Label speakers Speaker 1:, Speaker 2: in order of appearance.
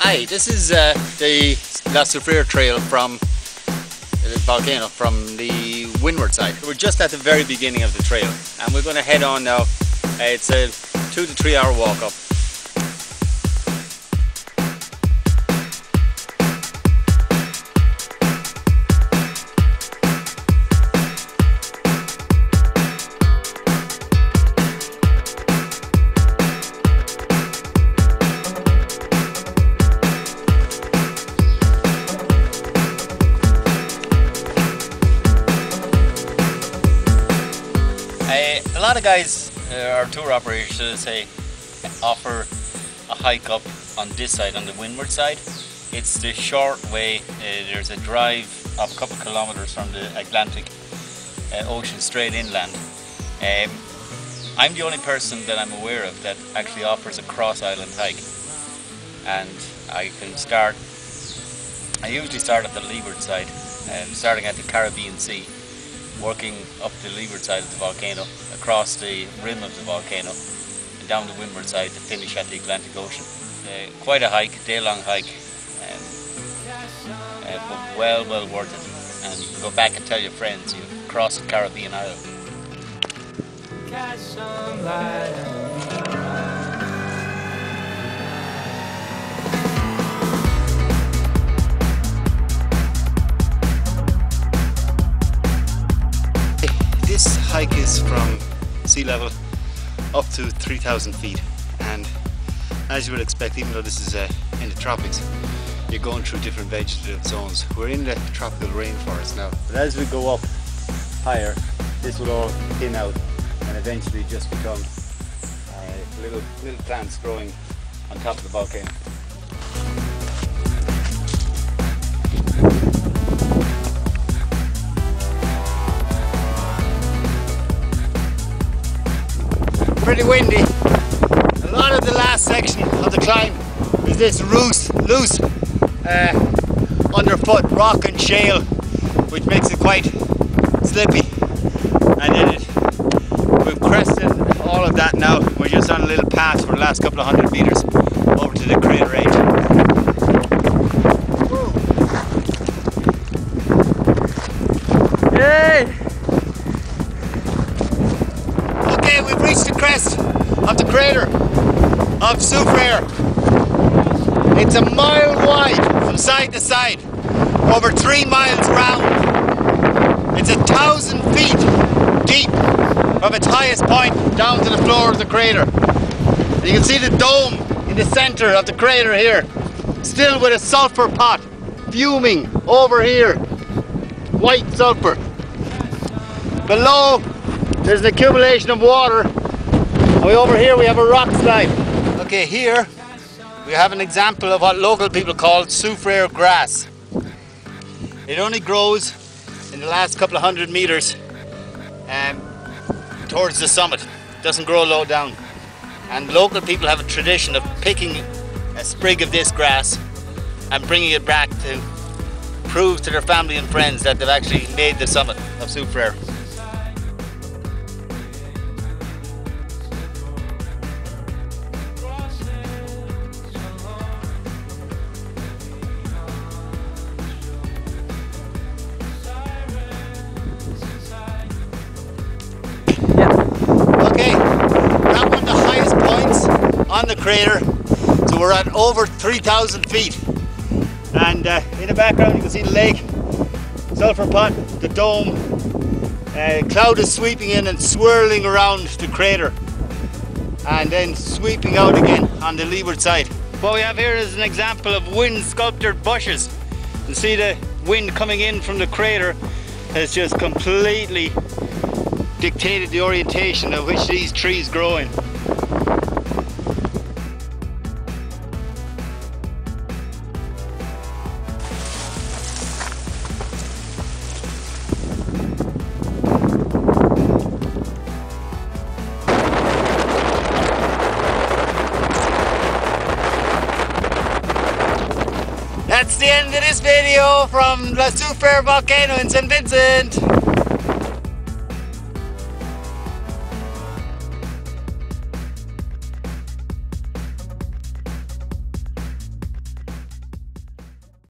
Speaker 1: Hi, this is the Soufriere trail from the volcano, from the windward side. We're just at the very beginning of the trail and we're going to head on now. It's a 2 to 3 hour walk up. A lot of guys, or tour operators should I say, offer a hike up on this side, on the windward side. It's the short way. There's a drive of a couple of kilometers from the Atlantic Ocean straight inland. I'm the only person that I'm aware of that actually offers a cross-island hike, and I usually start at the leeward side, starting at the Caribbean Sea, working up the leeward side of the volcano, across the rim of the volcano, and down the windward side to finish at the Atlantic Ocean. Quite a hike, day-long hike, but well worth it. And you can go back and tell your friends you've crossed the Caribbean island. This hike is from sea level up to 3,000 feet, and as you would expect, even though this is in the tropics, you're going through different vegetative zones. We're in the tropical rainforest now, but as we go up higher, this will all thin out and eventually just become little plants growing on top of the volcano. Pretty windy. A lot of the last section of the climb is this loose underfoot rock and shale, which makes it quite slippy. And then we've crested all of that now. We're just on a little path for the last couple of 100 meters over to the crater edge. Yay! Okay, we've reached the crest of the crater of Soufriere. It's a mile wide from side to side, over 3 miles round. It's 1,000 feet deep from its highest point down to the floor of the crater. You can see the dome in the center of the crater here, still with a sulfur pot fuming over here, white sulfur. Below, there's an accumulation of water, and over here we have a rock slide. Okay, here we have an example of what local people call Soufriere grass. It only grows in the last couple of 100 meters towards the summit. It doesn't grow low down. And local people have a tradition of picking a sprig of this grass and bringing it back to prove to their family and friends that they've actually made the summit of Soufriere. Okay, we're at one of the highest points on the crater, so we're at over 3,000 feet, and in the background you can see the lake, sulfur pot, the dome. Cloud is sweeping in and swirling around the crater and then sweeping out again on the leeward side. What we have here is an example of wind sculptured bushes. You can see the wind coming in from the crater has just completely dictated the orientation of which these trees grow in. That's the end of this video from the Soufriere volcano in St. Vincent.